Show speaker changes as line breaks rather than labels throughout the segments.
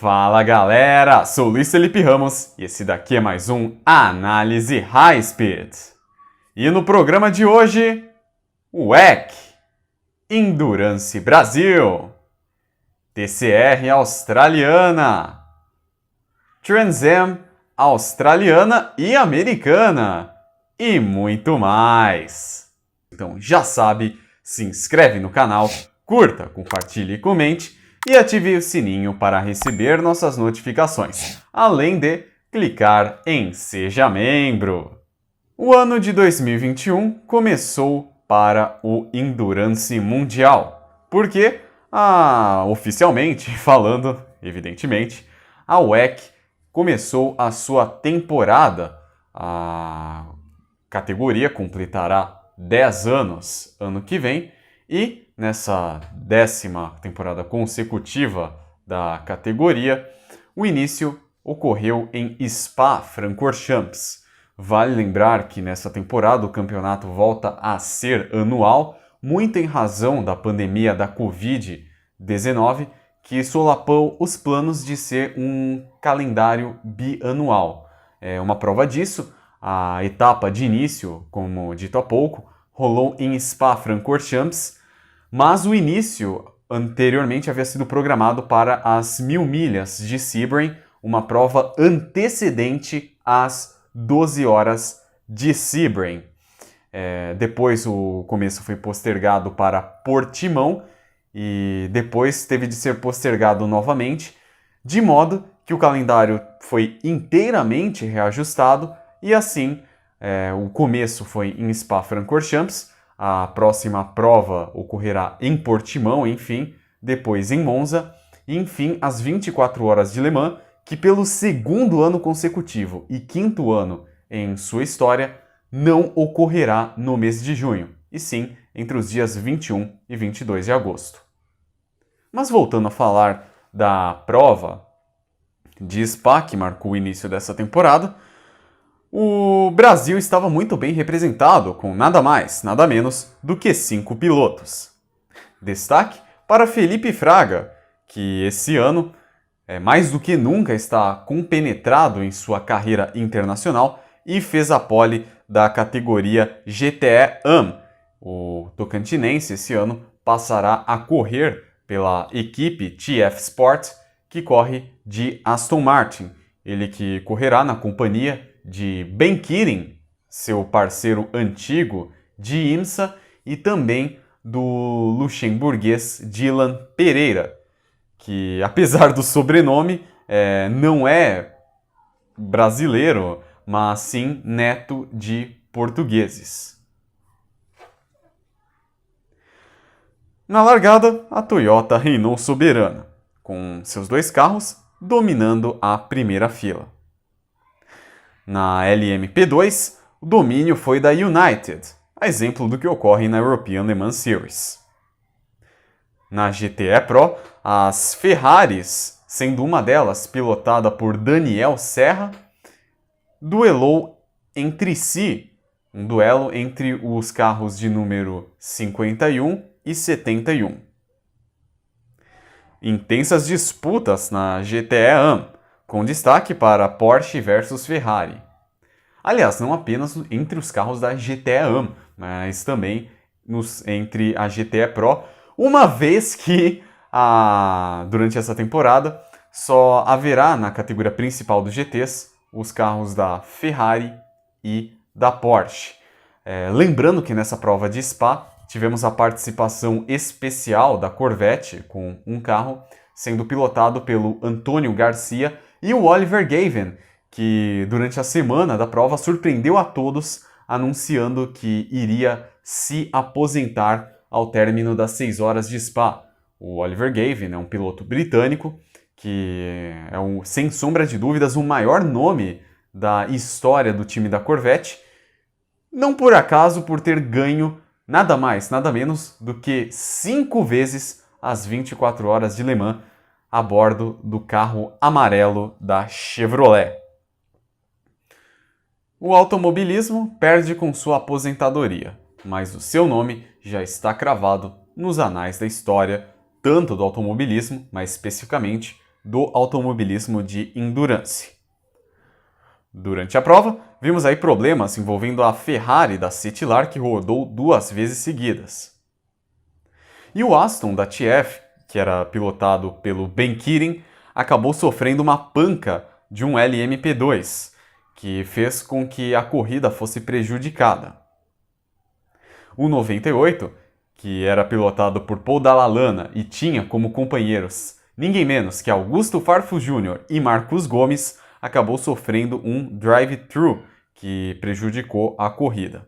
Fala galera, sou Luiz Felipe Ramos e esse daqui é mais um Análise High Speed. E no programa de hoje, WEC, Endurance Brasil, TCR australiana, Trans Am australiana e americana e muito mais. Então já sabe, se inscreve no canal, curta, compartilhe e comente e ative o sininho para receber nossas notificações, além de clicar em Seja Membro. O ano de 2021 começou para o Endurance Mundial, porque, oficialmente falando, evidentemente, a WEC começou a sua temporada. A categoria completará 10 anos ano que vem e nessa 10ª temporada consecutiva da categoria, o início ocorreu em Spa-Francorchamps. Vale lembrar que nessa temporada o campeonato volta a ser anual, muito em razão da pandemia da Covid-19, que solapou os planos de ser um calendário bianual. Uma prova disso, a etapa de início, como dito há pouco, rolou em Spa-Francorchamps, mas o início anteriormente havia sido programado para as 1000 milhas de Sebring, uma prova antecedente às 12 horas de Sebring. Depois o começo foi postergado para Portimão e depois teve de ser postergado novamente, de modo que o calendário foi inteiramente reajustado e assim o começo foi em Spa-Francorchamps, a próxima prova ocorrerá em Portimão, enfim, depois em Monza, e enfim as 24 horas de Le Mans, que pelo 2º ano consecutivo e 5º ano em sua história, não ocorrerá no mês de junho, e sim entre os dias 21 e 22 de agosto. Mas voltando a falar da prova de Spa, que marcou o início dessa temporada, o Brasil estava muito bem representado, com nada mais, nada menos do que 5 pilotos. Destaque para Felipe Fraga, que esse ano, mais do que nunca, está compenetrado em sua carreira internacional e fez a pole da categoria GTE AM. O tocantinense esse ano passará a correr pela equipe TF Sport, que corre de Aston Martin. Ele que correrá na companhia de Ben Keating, seu parceiro antigo de IMSA, e também do luxemburguês Dylan Pereira, que apesar do sobrenome não é brasileiro, mas sim neto de portugueses. Na largada, a Toyota reinou soberana, com seus 2 carros dominando a primeira fila. Na LMP2, o domínio foi da United, a exemplo do que ocorre na European Le Mans Series. Na GTE Pro, as Ferraris, sendo uma delas pilotada por Daniel Serra, duelou entre si, um duelo entre os carros de número 51 e 71. Intensas disputas na GTE AM, com destaque para Porsche versus Ferrari. Aliás, não apenas entre os carros da GTE AM, mas também entre a GTE Pro, uma vez que durante essa temporada só haverá na categoria principal dos GTs os carros da Ferrari e da Porsche. Lembrando que nessa prova de Spa tivemos a participação especial da Corvette com um carro sendo pilotado pelo Antônio Garcia e o Oliver Gavin, que durante a semana da prova surpreendeu a todos anunciando que iria se aposentar ao término das 6 horas de Spa. O Oliver Gavin é um piloto britânico que é, sem sombra de dúvidas, o maior nome da história do time da Corvette, não por acaso por ter ganho nada mais, nada menos do que 5 vezes as 24 horas de Le Mans a bordo do carro amarelo da Chevrolet. O automobilismo perde com sua aposentadoria, mas o seu nome já está cravado nos anais da história, tanto do automobilismo, mais especificamente do automobilismo de endurance. Durante a prova, vimos aí problemas envolvendo a Ferrari da Cetilar, que rodou 2 vezes seguidas. E o Aston da TF, que era pilotado pelo Ben Keating, acabou sofrendo uma panca de um LMP2, que fez com que a corrida fosse prejudicada. O 98, que era pilotado por Paul Dallalana e tinha como companheiros ninguém menos que Augusto Farfus Jr. e Marcos Gomes, acabou sofrendo um drive-thru que prejudicou a corrida.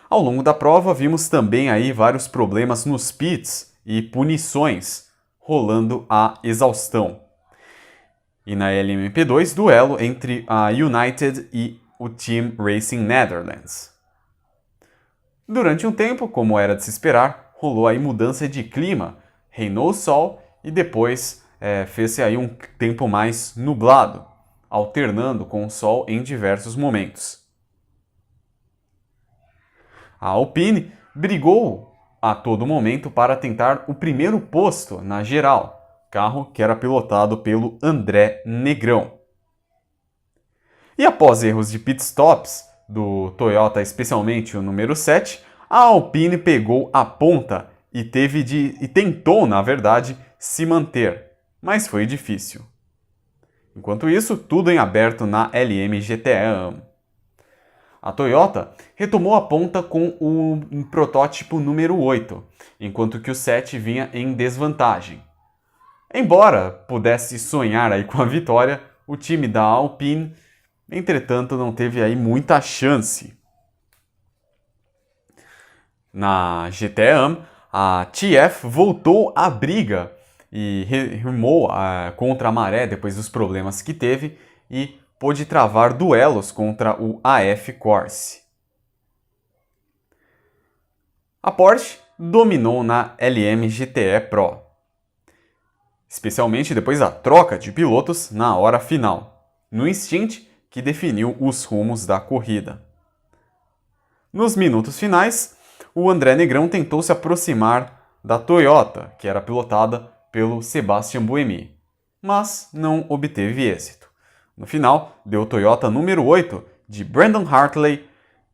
Ao longo da prova, vimos também aí vários problemas nos pits e punições, rolando a exaustão. E na LMP2, duelo entre a United e o Team Racing Netherlands. Durante um tempo, como era de se esperar, rolou aí mudança de clima, reinou o sol e depois fez-se aí um tempo mais nublado, alternando com o sol em diversos momentos. A Alpine brigou a todo momento para tentar o primeiro posto na geral, carro que era pilotado pelo André Negrão. E após erros de pitstops do Toyota, especialmente o número 7, a Alpine pegou a ponta e tentou, na verdade, se manter, mas foi difícil. Enquanto isso, tudo em aberto na LM GTE. A Toyota retomou a ponta com o protótipo número 8, enquanto que o 7 vinha em desvantagem. Embora pudesse sonhar aí com a vitória, o time da Alpine, entretanto, não teve aí muita chance. Na GTE, a TF voltou à briga e remou contra a maré depois dos problemas que teve e pôde travar duelos contra o AF Corse. A Porsche dominou na LM GTE Pro, especialmente depois da troca de pilotos na hora final, no instint que definiu os rumos da corrida. Nos minutos finais, o André Negrão tentou se aproximar da Toyota, que era pilotada pelo Sébastien Buemi, mas não obteve êxito. No final, deu o Toyota número 8 de Brandon Hartley,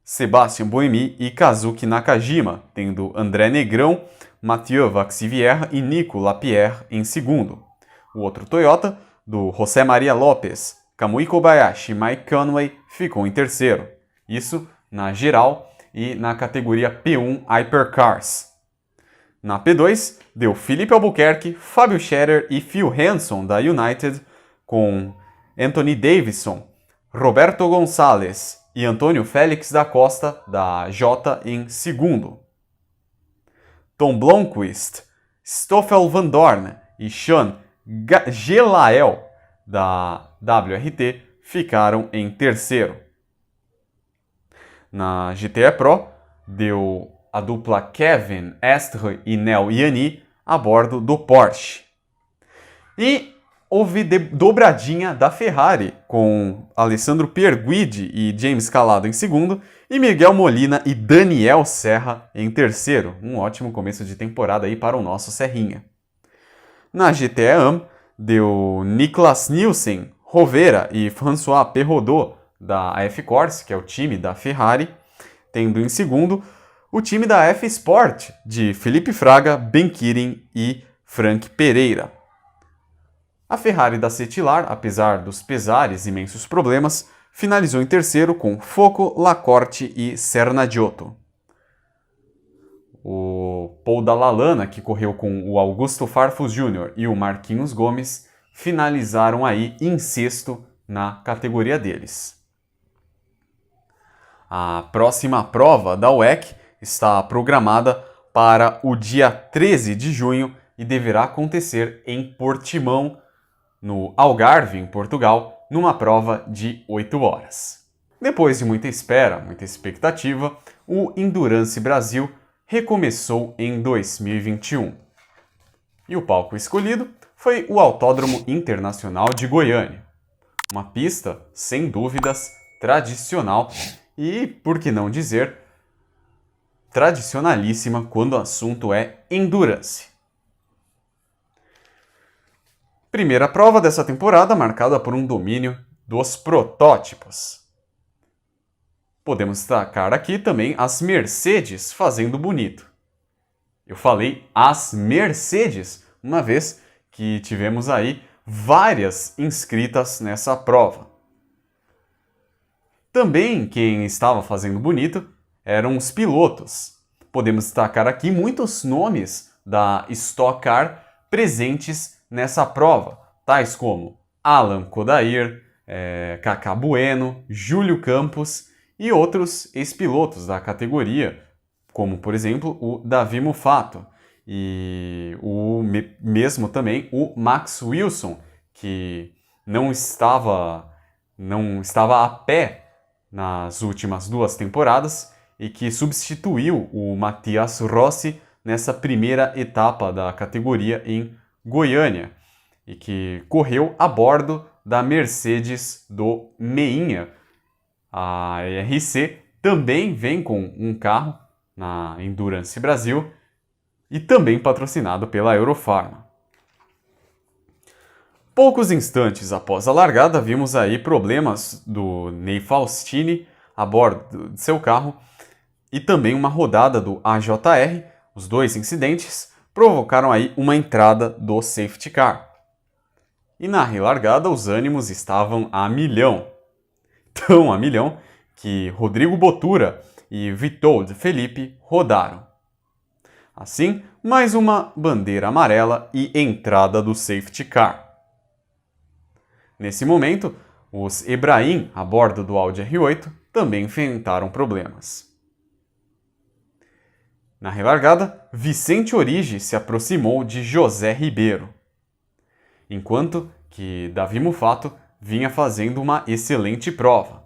Sébastien Buemi e Kazuki Nakajima, tendo André Negrão, Mathieu Vaxivière e Nico Lapierre em segundo. O outro Toyota, do José Maria Lopes, Kamui Kobayashi e Mike Conway, ficou em terceiro. Isso na geral e na categoria P1 Hypercars. Na P2, deu Felipe Albuquerque, Fábio Scherer e Phil Hanson da United, com Anthony Davidson, Roberto Gonçalves e Antônio Félix da Costa, da J, em segundo. Tom Blomqvist, Stoffel Van Dorn e Sean Gelael, da WRT, ficaram em terceiro. Na GTE Pro, deu a dupla Kevin Estre e Nel Ianni a bordo do Porsche. E houve dobradinha da Ferrari, com Alessandro Pierguidi e James Calado em segundo, e Miguel Molina e Daniel Serra em terceiro. Um ótimo começo de temporada aí para o nosso Serrinha. Na GTE deu Niklas Nielsen, Rovera e François Perrodot da AF Corse, que é o time da Ferrari, tendo em segundo o time da F Sport, de Felipe Fraga, Ben Keating e Frank Pereira. A Ferrari da Cetilar, apesar dos pesares e imensos problemas, finalizou em terceiro com Foco, Lacorte e Sernagiotto. O Paul Dallalana, que correu com o Augusto Farfus Jr. e o Marquinhos Gomes, finalizaram aí em sexto na categoria deles. A próxima prova da WEC está programada para o dia 13 de junho e deverá acontecer em Portimão, no Algarve, em Portugal, numa prova de 8 horas. Depois de muita espera, muita expectativa, o Endurance Brasil recomeçou em 2021. E o palco escolhido foi o Autódromo Internacional de Goiânia. Uma pista, sem dúvidas, tradicional e, por que não dizer, tradicionalíssima quando o assunto é endurance. Primeira prova dessa temporada marcada por um domínio dos protótipos. Podemos destacar aqui também as Mercedes fazendo bonito. Eu falei as Mercedes, uma vez que tivemos aí várias inscritas nessa prova. Também quem estava fazendo bonito eram os pilotos. Podemos destacar aqui muitos nomes da Stock Car presentes nessa prova, tais como Alan Kodair, Cacá Bueno, Júlio Campos e outros ex-pilotos da categoria, como por exemplo o Davi Mufato e mesmo também o Max Wilson, que não estava a pé nas últimas 2 temporadas e que substituiu o Matias Rossi nessa primeira etapa da categoria em Goiânia e que correu a bordo da Mercedes do Meinha. A RC também vem com um carro na Endurance Brasil e também patrocinado pela Eurofarma. Poucos instantes após a largada, vimos aí problemas do Ney Faustini a bordo de seu carro e também uma rodada do AJR. Os 2 incidentes provocaram aí uma entrada do safety car. E na relargada os ânimos estavam a milhão. Tão a milhão que Rodrigo Botura e Vitold Felipe rodaram. Assim, mais uma bandeira amarela e entrada do safety car. Nesse momento, os Ebrahim, a bordo do Audi R8, também enfrentaram problemas. Na relargada, Vicente Origi se aproximou de José Ribeiro, enquanto que Davi Mufato vinha fazendo uma excelente prova.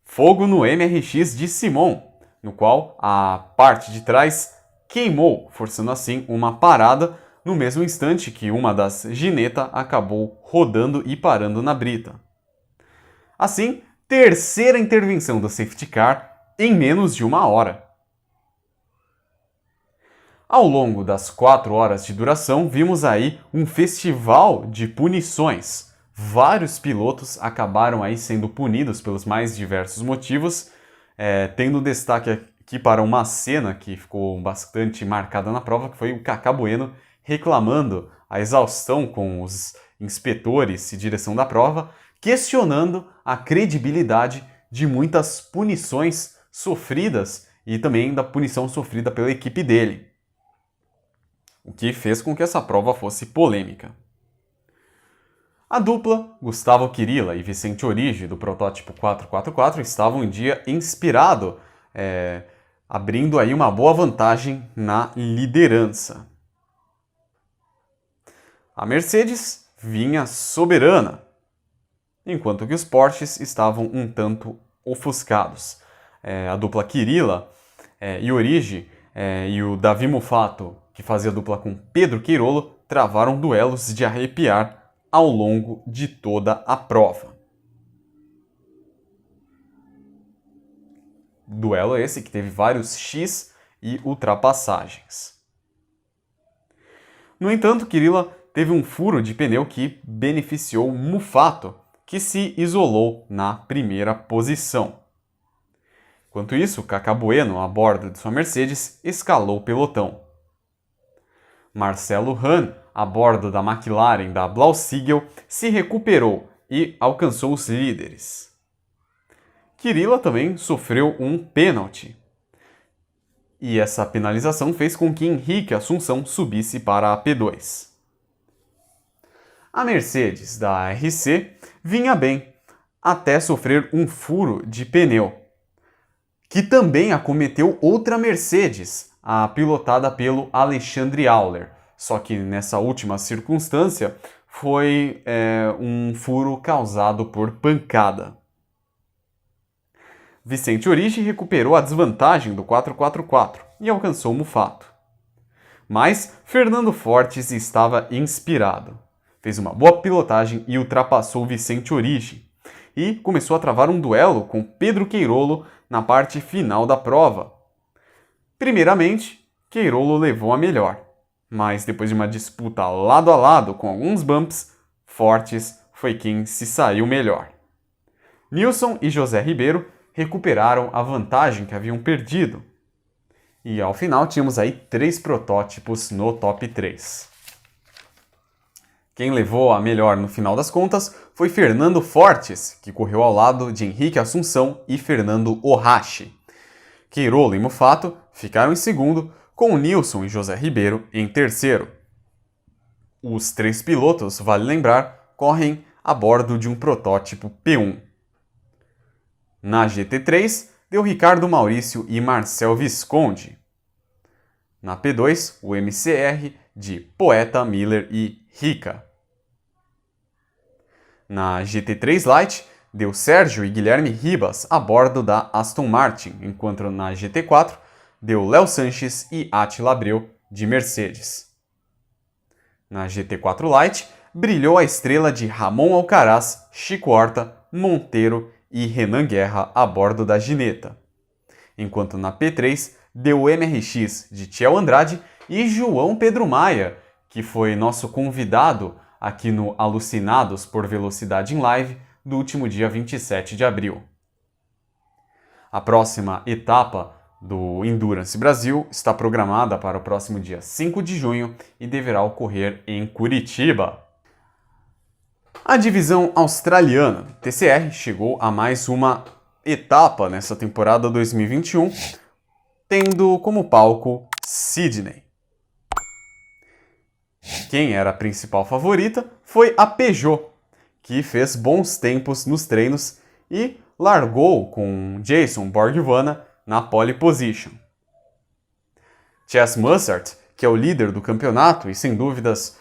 Fogo no MRX de Simon, no qual a parte de trás queimou, forçando assim uma parada no mesmo instante que uma das ginetas acabou rodando e parando na brita. Assim, terceira intervenção do safety car em menos de 1 hora. Ao longo das 4 horas de duração, vimos aí um festival de punições. Vários pilotos acabaram aí sendo punidos pelos mais diversos motivos, tendo destaque aqui para uma cena que ficou bastante marcada na prova, que foi o Cacá Bueno reclamando a exaustão com os inspetores e direção da prova, questionando a credibilidade de muitas punições sofridas e também da punição sofrida pela equipe dele, o que fez com que essa prova fosse polêmica. A dupla, Gustavo Quirilla e Vicente Origi, do protótipo 444, estavam em dia inspirado, abrindo aí uma boa vantagem na liderança. A Mercedes vinha soberana, enquanto que os Porsches estavam um tanto ofuscados. A dupla Quirilla e Origi e o Davi Mufato, que fazia dupla com Pedro Queirolo, travaram duelos de arrepiar ao longo de toda a prova. Duelo esse que teve vários X e ultrapassagens. No entanto, Quirilla teve um furo de pneu que beneficiou Mufato, que se isolou na primeira posição. Enquanto isso, Cacá Bueno, a bordo de sua Mercedes, escalou o pelotão. Marcelo Hahn, a bordo da McLaren da Blausiegel, se recuperou e alcançou os líderes. Quirilla também sofreu um pênalti. E essa penalização fez com que Henrique Assunção subisse para a P2. A Mercedes da RC vinha bem, até sofrer um furo de pneu, que também acometeu outra Mercedes, a pilotada pelo Alexandre Auler. Só que nessa última circunstância foi um furo causado por pancada. Vicente Origi recuperou a desvantagem do 444 e alcançou Mufato. Mas Fernando Fortes estava inspirado. Fez uma boa pilotagem e ultrapassou Vicente Origi. E começou a travar um duelo com Pedro Queirolo na parte final da prova. Primeiramente, Queirolo levou a melhor. Mas depois de uma disputa lado a lado com alguns bumps fortes, foi quem se saiu melhor. Nilson e José Ribeiro recuperaram a vantagem que haviam perdido. E ao final tínhamos aí 3 protótipos no top 3. Quem levou a melhor no final das contas foi Fernando Fortes, que correu ao lado de Henrique Assunção e Fernando Ohashi. Queirolo e Mufato ficaram em segundo, com Nilson e José Ribeiro em terceiro. Os 3 pilotos, vale lembrar, correm a bordo de um protótipo P1. Na GT3, deu Ricardo Maurício e Marcel Visconde. Na P2, o MCR de Poeta, Miller e Rica. Na GT3 Light, deu Sérgio e Guilherme Ribas a bordo da Aston Martin, enquanto na GT4 deu Léo Sanches e Attila Abreu de Mercedes. Na GT4 Light, brilhou a estrela de Ramon Alcaraz, Chico Horta, Monteiro e Renan Guerra a bordo da Gineta. Enquanto na P3 deu o MRX de Thiel Andrade e João Pedro Maia, que foi nosso convidado aqui no Alucinados por Velocidade em Live do último dia 27 de abril. A próxima etapa do Endurance Brasil está programada para o próximo dia 5 de junho e deverá ocorrer em Curitiba. A divisão australiana TCR chegou a mais uma etapa nessa temporada 2021, tendo como palco Sydney. Quem era a principal favorita foi a Peugeot, que fez bons tempos nos treinos e largou com Jason Borgvana na pole position. Chas Mussert, que é o líder do campeonato e sem dúvidas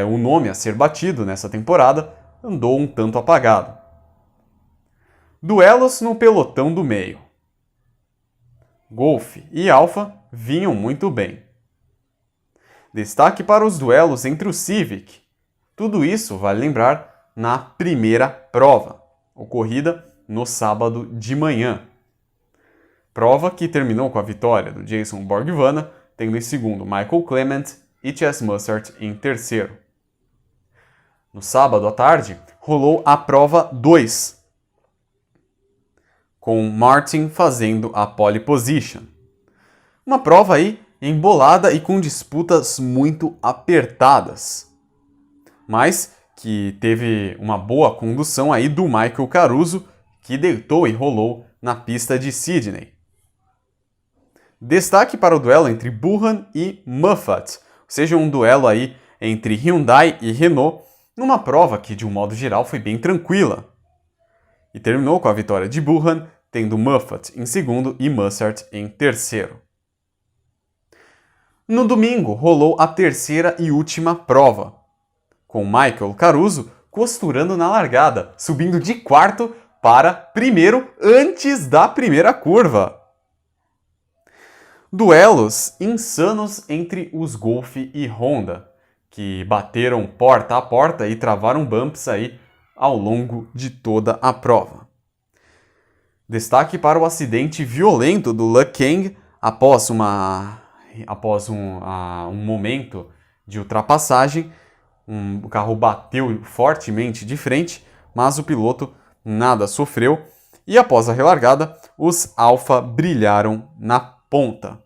o nome a ser batido nessa temporada, andou um tanto apagado. Duelos no pelotão do meio. Golf e Alfa vinham muito bem. Destaque para os duelos entre o Civic. Tudo isso, vale lembrar, na primeira prova, ocorrida no sábado de manhã. Prova que terminou com a vitória do Jason Borgvana, tendo em segundo Michael Clement e Chas Mussert em terceiro. No sábado à tarde, rolou a prova 2, com Martin fazendo a pole position. Uma prova aí embolada e com disputas muito apertadas, mas que teve uma boa condução aí do Michael Caruso, que deitou e rolou na pista de Sydney. Destaque para o duelo entre Burhan e Muffat, ou seja, um duelo aí entre Hyundai e Renault, numa prova que, de um modo geral, foi bem tranquila. E terminou com a vitória de Burhan, tendo Muffat em segundo e Mussert em terceiro. No domingo, rolou a terceira e última prova, com Michael Caruso costurando na largada, subindo de quarto para primeiro antes da primeira curva. Duelos insanos entre os Golf e Honda, que bateram porta a porta e travaram bumps aí ao longo de toda a prova. Destaque para o acidente violento do Le Kang após um momento de ultrapassagem. O carro bateu fortemente de frente, mas o piloto nada sofreu. E após a relargada, os Alfa brilharam na ponta.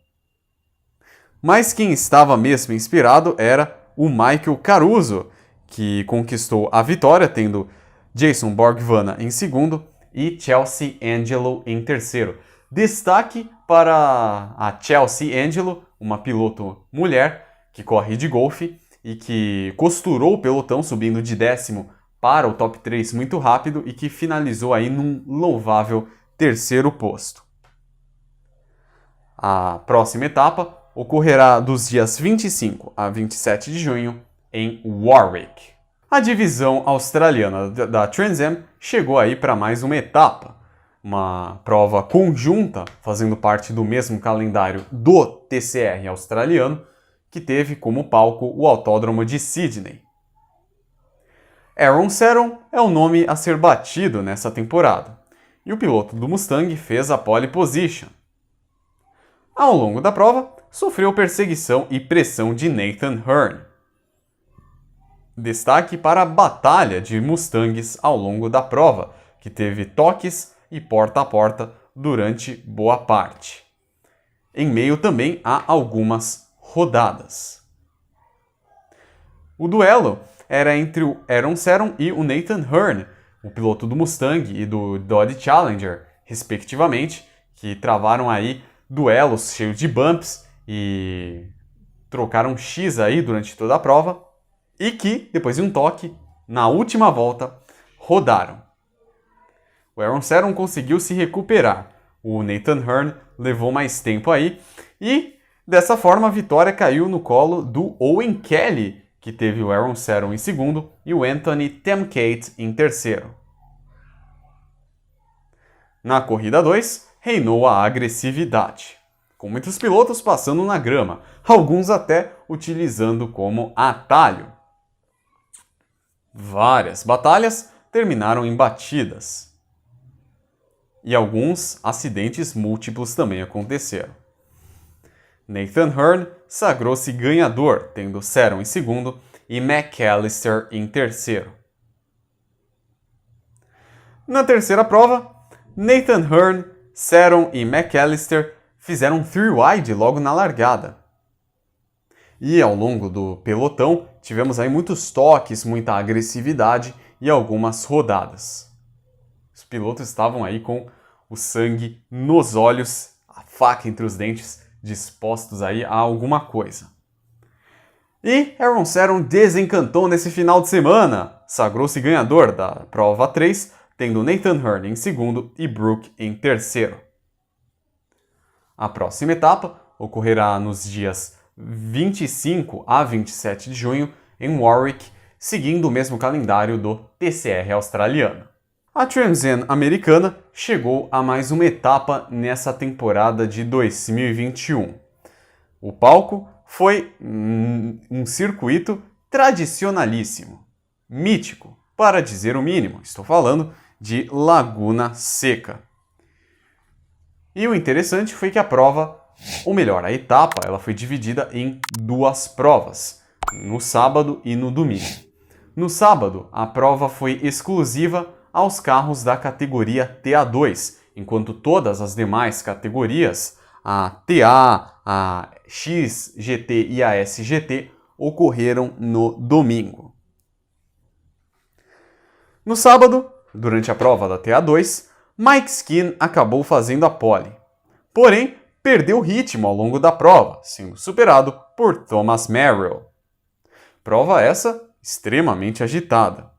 Mas quem estava mesmo inspirado era o Michael Caruso, que conquistou a vitória, tendo Jason Borgvana em segundo e Chelsea Angelo em terceiro. Destaque para a Chelsea Angelo, uma piloto mulher que corre de golfe e que costurou o pelotão subindo de 10º para o top 3 muito rápido e que finalizou aí num louvável terceiro posto. A próxima etapa ocorrerá dos dias 25 a 27 de junho em Warwick. A divisão australiana da Trans Am chegou aí para mais uma etapa, uma prova conjunta fazendo parte do mesmo calendário do TCR australiano, que teve como palco o Autódromo de Sydney. Aaron Seton é o nome a ser batido nessa temporada, e o piloto do Mustang fez a pole position. Ao longo da prova, sofreu perseguição e pressão de Nathan Herne. Destaque para a batalha de Mustangs ao longo da prova, que teve toques e porta a porta durante boa parte, em meio também a algumas rodadas. O duelo era entre o Aaron Seton e o Nathan Herne, o piloto do Mustang e do Dodge Challenger, respectivamente, que travaram aí duelos cheios de bumps e trocaram X aí durante toda a prova, e que, depois de um toque, na última volta, rodaram. O Aaron Seton conseguiu se recuperar, o Nathan Herne levou mais tempo aí, e dessa forma a vitória caiu no colo do Owen Kelly, que teve o Aaron Seton em segundo e o Anthony Temcate em terceiro. Na corrida 2, reinou a agressividade, com muitos pilotos passando na grama, alguns até utilizando como atalho. Várias batalhas terminaram em batidas. E alguns acidentes múltiplos também aconteceram. Nathan Herne sagrou-se ganhador, tendo Seton em segundo e McAllister em terceiro. Na terceira prova, Nathan Herne, Seton e McAllister fizeram um three-wide logo na largada. E ao longo do pelotão, tivemos aí muitos toques, muita agressividade e algumas rodadas. Os pilotos estavam aí com o sangue nos olhos, a faca entre os dentes, dispostos aí a alguma coisa. E Aaron Seton desencantou nesse final de semana, sagrou-se ganhador da prova 3, tendo Nathan Herne em segundo e Brook em terceiro. A próxima etapa ocorrerá nos dias 25 a 27 de junho em Warwick, seguindo o mesmo calendário do TCR australiano. A Trans Am americana chegou a mais uma etapa nessa temporada de 2021. O palco foi um circuito tradicionalíssimo, mítico, para dizer o mínimo. Estou falando de Laguna Seca. E o interessante foi que a prova, ou melhor, a etapa, ela foi dividida em duas provas, no sábado e no domingo. No sábado, a prova foi exclusiva aos carros da categoria TA2, enquanto todas as demais categorias, a TA, a XGT e a SGT, ocorreram no domingo. No sábado, durante a prova da TA2, Mike Skin acabou fazendo a pole, porém perdeu ritmo ao longo da prova, sendo superado por Thomas Merrill. Prova essa extremamente agitada.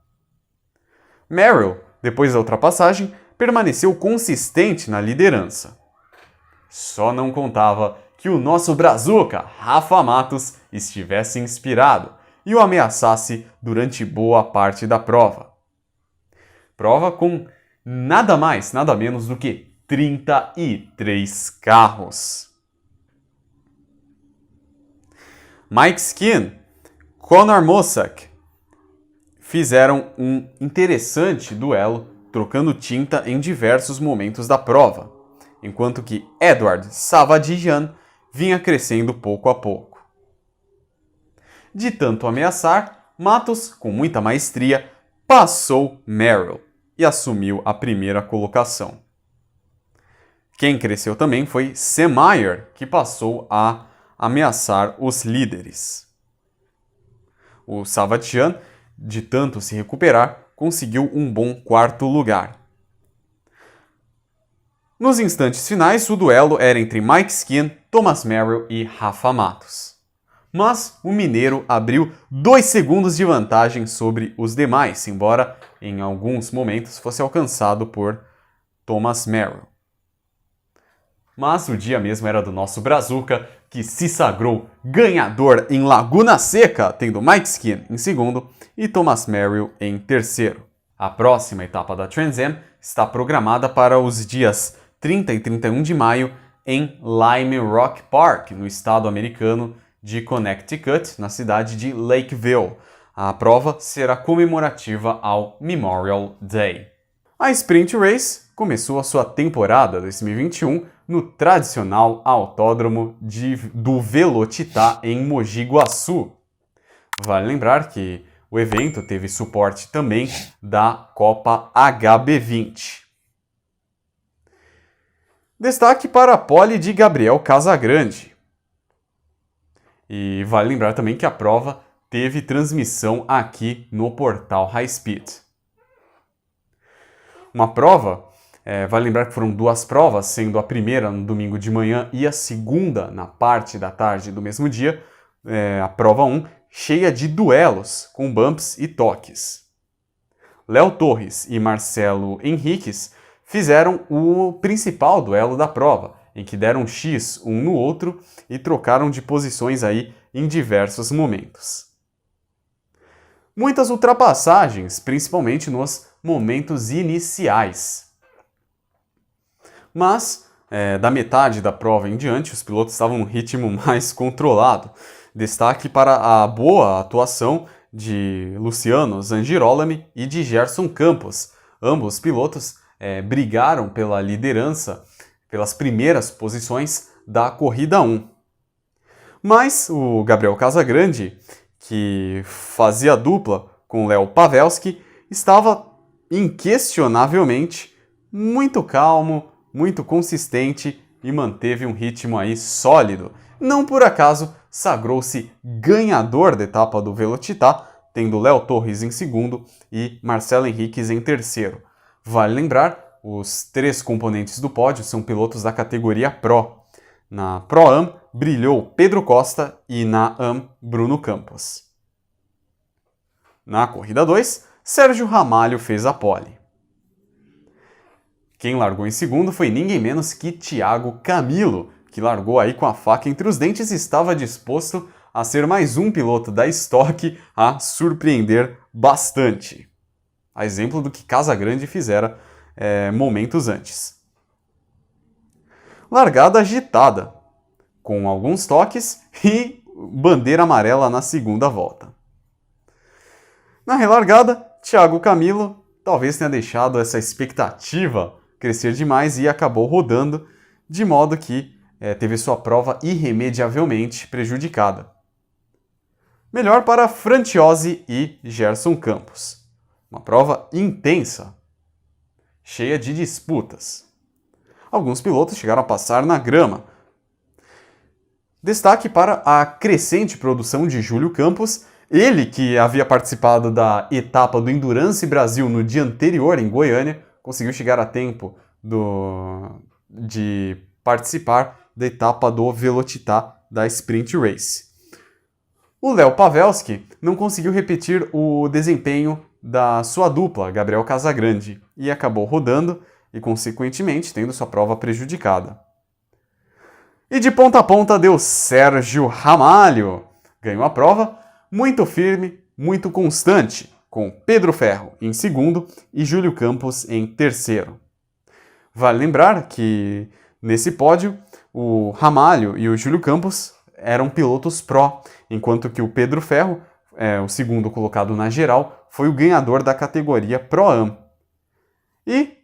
Merrill, depois da ultrapassagem, permaneceu consistente na liderança. Só não contava que o nosso brazuca, Rafa Matos, estivesse inspirado e o ameaçasse durante boa parte da prova. Prova com nada mais, nada menos do que 33 carros. Mike Skin, Conor Mossack fizeram um interessante duelo, trocando tinta em diversos momentos da prova, enquanto que Edward Savadian vinha crescendo pouco a pouco. De tanto ameaçar, Matos, com muita maestria, passou Merrill e assumiu a primeira colocação. Quem cresceu também foi Sam Mayer, que passou a ameaçar os líderes. O Savatian, de tanto se recuperar, conseguiu um bom quarto lugar. Nos instantes finais, o duelo era entre Mike Skin, Thomas Merrill e Rafa Matos. Mas o mineiro abriu 2 segundos de vantagem sobre os demais, embora em alguns momentos fosse alcançado por Thomas Merrill. Mas o dia mesmo era do nosso brazuca, que se sagrou ganhador em Laguna Seca, tendo Mike Skin em segundo e Thomas Merrill em terceiro. A próxima etapa da Trans Am está programada para os dias 30 e 31 de maio em Lime Rock Park, no estado americano de Connecticut, na cidade de Lakeville. A prova será comemorativa ao Memorial Day. A Sprint Race começou a sua temporada 2021 no tradicional autódromo do Velocitar em Mogi Guaçu. Vale lembrar que o evento teve suporte também da Copa HB20. Destaque para a pole de Gabriel Casagrande. E vale lembrar também que a prova teve transmissão aqui no portal High Speed. Uma prova, vale lembrar que foram duas provas, sendo a primeira no domingo de manhã e a segunda na parte da tarde do mesmo dia, a prova 1, cheia de duelos com bumps e toques. Léo Torres e Marcelo Henriques fizeram o principal duelo da prova, em que deram X um no outro e trocaram de posições aí em diversos momentos. Muitas ultrapassagens, principalmente nos momentos iniciais. Mas, da metade da prova em diante, os pilotos estavam num ritmo mais controlado. Destaque para a boa atuação de Luciano Zangirolami e de Gerson Campos. Ambos pilotos brigaram pela liderança, pelas primeiras posições da corrida 1. Mas o Gabriel Casagrande, que fazia dupla com Léo Pavelski, estava inquestionavelmente muito calmo, muito consistente e manteve um ritmo aí sólido. Não por acaso sagrou-se ganhador da etapa do Velocitar, tendo Léo Torres em segundo e Marcelo Henriques em terceiro. Vale lembrar, os 3 componentes do pódio são pilotos da categoria Pro. Na Pro-Am brilhou Pedro Costa e na Am Bruno Campos. Na corrida 2, Sérgio Ramalho fez a pole. Quem largou em segundo foi ninguém menos que Thiago Camilo, que largou aí com a faca entre os dentes e estava disposto a ser mais um piloto da Stock a surpreender bastante. A exemplo do que Casagrande fizera momentos antes. Largada agitada, com alguns toques e bandeira amarela na segunda volta. Na relargada, Thiago Camilo talvez tenha deixado essa expectativa crescer demais e acabou rodando, de modo que teve sua prova irremediavelmente prejudicada. Melhor para Franciose e Gerson Campos. Uma prova intensa, cheia de disputas. Alguns pilotos chegaram a passar na grama. Destaque para a crescente produção de Júlio Campos, ele que havia participado da etapa do Endurance Brasil no dia anterior em Goiânia, conseguiu chegar a tempo de participar da etapa do Velocitar da Sprint Race. O Léo Pavelski não conseguiu repetir o desempenho da sua dupla, Gabriel Casagrande, e acabou rodando e, consequentemente, tendo sua prova prejudicada. E de ponta a ponta deu Sérgio Ramalho. Ganhou a prova muito firme, muito constante, com Pedro Ferro em segundo e Júlio Campos em terceiro. Vale lembrar que, nesse pódio, o Ramalho e o Júlio Campos eram pilotos pró, enquanto que o Pedro Ferro, o segundo colocado na geral, foi o ganhador da categoria Pro-Am. E,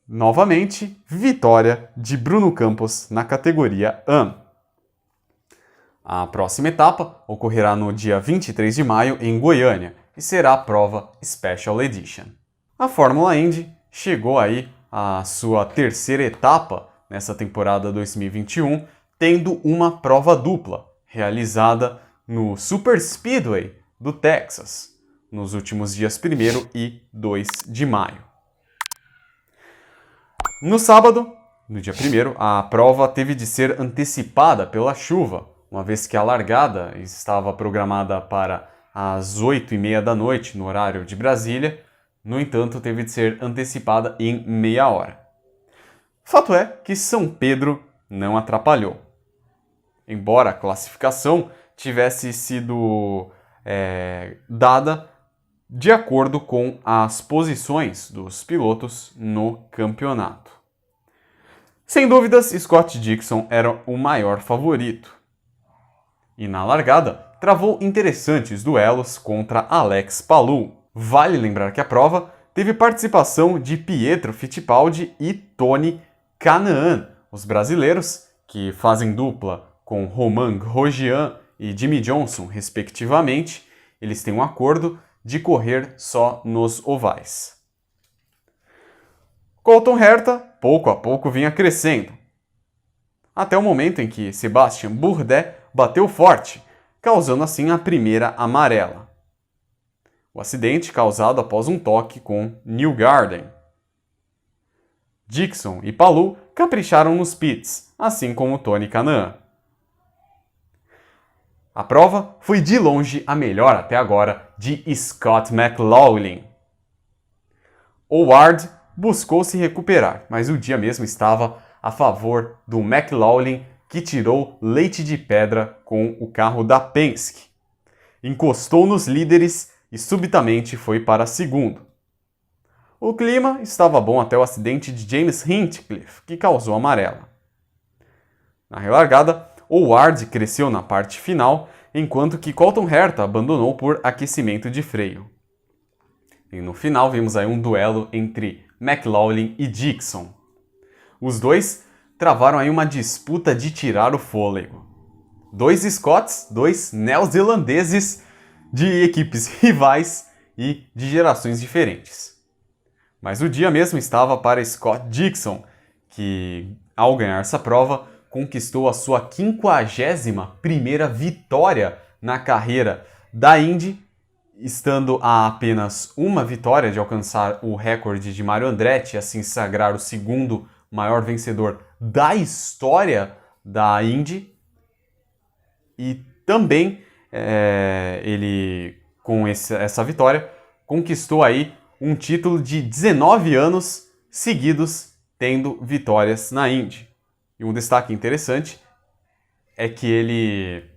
novamente, vitória de Bruno Campos na categoria Am. A próxima etapa ocorrerá no dia 23 de maio em Goiânia e será a prova Special Edition. A Fórmula Indy chegou aí à sua terceira etapa nessa temporada 2021, tendo uma prova dupla, realizada no Super Speedway do Texas, nos últimos dias 1º e 2 de maio. No sábado, no dia 1º, a prova teve de ser antecipada pela chuva, uma vez que a largada estava programada para as 8h30 da noite, no horário de Brasília. No entanto, teve de ser antecipada em meia hora. Fato é que São Pedro não atrapalhou. Embora a classificação tivesse sido dada de acordo com as posições dos pilotos no campeonato. Sem dúvidas, Scott Dixon era o maior favorito. E na largada, travou interessantes duelos contra Alex Palou. Vale lembrar que a prova teve participação de Pietro Fittipaldi e Tony Kanaan, os brasileiros, que fazem dupla com Romain Grosjean e Jimmie Johnson, respectivamente. Eles têm um acordo de correr só nos ovais. Colton Herta, pouco a pouco, vinha crescendo, até o momento em que Sebastian Bourdais bateu forte, causando assim a primeira amarela. O acidente causado após um toque com Newgarden. Dixon e Palou capricharam nos pits, assim como Tony Kanaan. A prova foi de longe a melhor até agora de Scott McLaughlin. Howard buscou se recuperar, mas o dia mesmo estava a favor do McLaughlin, que tirou leite de pedra com o carro da Penske. Encostou nos líderes e subitamente foi para segundo. O clima estava bom até o acidente de James Hinchcliffe, que causou amarela. Na relargada, Howard cresceu na parte final, enquanto que Colton Herta abandonou por aquecimento de freio. E no final vimos aí um duelo entre McLaughlin e Dixon. Os dois travaram aí uma disputa de tirar o fôlego. Dois Scotts, dois neozelandeses de equipes rivais e de gerações diferentes. Mas o dia mesmo estava para Scott Dixon, que, ao ganhar essa prova, conquistou a sua 51ª vitória na carreira da Indy, estando a apenas uma vitória de alcançar o recorde de Mario Andretti, assim se sagrar o segundo maior vencedor da história da Indy. E também ele, com essa vitória, conquistou aí um título de 19 anos seguidos tendo vitórias na Indy. E um destaque interessante é que ele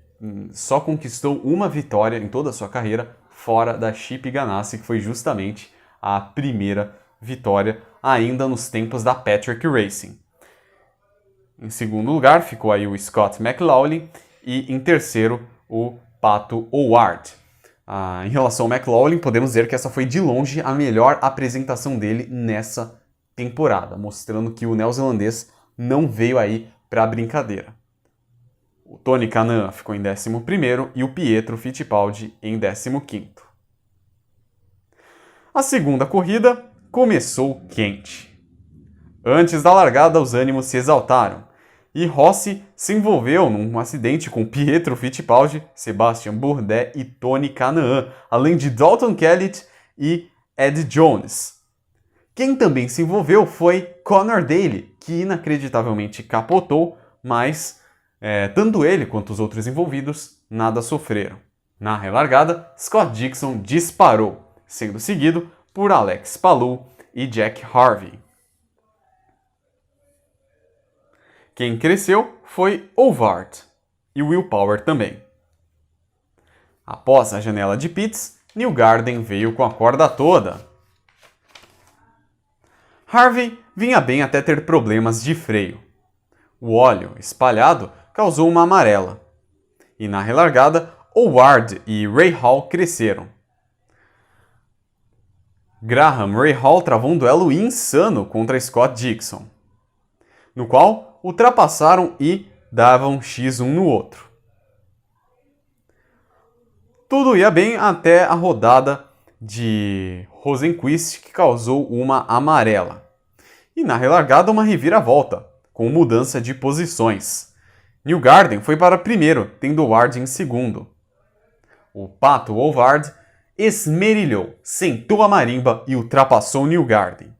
só conquistou uma vitória em toda a sua carreira fora da Chip Ganassi, que foi justamente a primeira vitória ainda nos tempos da Patrick Racing. Em segundo lugar ficou aí o Scott McLaughlin e em terceiro o Pato O'Ward. Em relação ao McLaughlin, podemos dizer que essa foi de longe a melhor apresentação dele nessa temporada, mostrando que o neozelandês não veio aí para a brincadeira. O Tony Kanaan ficou em 11º e o Pietro Fittipaldi em 15º. A segunda corrida começou quente. Antes da largada, os ânimos se exaltaram e Rossi se envolveu num acidente com Pietro Fittipaldi, Sebastian Bourdais e Tony Kanaan, além de Dalton Kellett e Ed Jones. Quem também se envolveu foi Conor Daly, que inacreditavelmente capotou, mas tanto ele quanto os outros envolvidos nada sofreram. Na relargada, Scott Dixon disparou, sendo seguido por Alex Palou e Jack Harvey. Quem cresceu foi Howard e Will Power também. Após a janela de pits, Newgarden veio com a corda toda. Harvey vinha bem até ter problemas de freio. O óleo espalhado causou uma amarela. E na relargada, Howard e Ray Hall cresceram. Graham Ray Hall travou um duelo insano contra Scott Dixon, no qual ultrapassaram e davam X um no outro. Tudo ia bem até a rodada de Rosenqvist, que causou uma amarela. E na relargada uma reviravolta, com mudança de posições. Newgarden foi para primeiro, tendo Howard em segundo. O Pato O'Ward esmerilhou, sentou a marimba e ultrapassou Newgarden.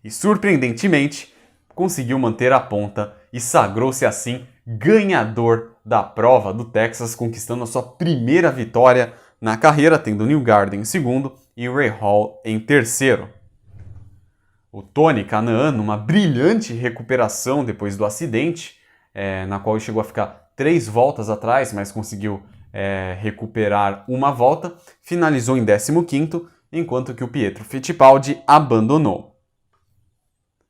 E surpreendentemente, conseguiu manter a ponta e sagrou-se assim ganhador da prova do Texas, conquistando a sua primeira vitória na carreira, tendo Newgarden em segundo e Ray Hall em terceiro. O Tony Kanaan, numa brilhante recuperação depois do acidente, na qual ele chegou a ficar 3 voltas atrás, mas conseguiu recuperar uma volta, finalizou em 15º, enquanto que o Pietro Fittipaldi abandonou.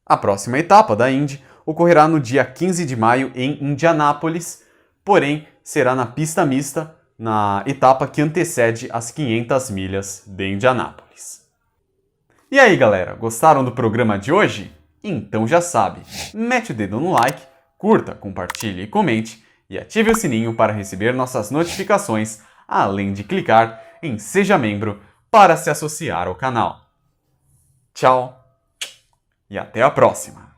A próxima etapa da Indy ocorrerá no dia 15 de maio em Indianápolis, porém será na pista mista, na etapa que antecede as 500 milhas de Indianápolis. E aí galera, gostaram do programa de hoje? Então já sabe, mete o dedo no like, curta, compartilhe e comente e ative o sininho para receber nossas notificações, além de clicar em Seja Membro para se associar ao canal. Tchau e até a próxima!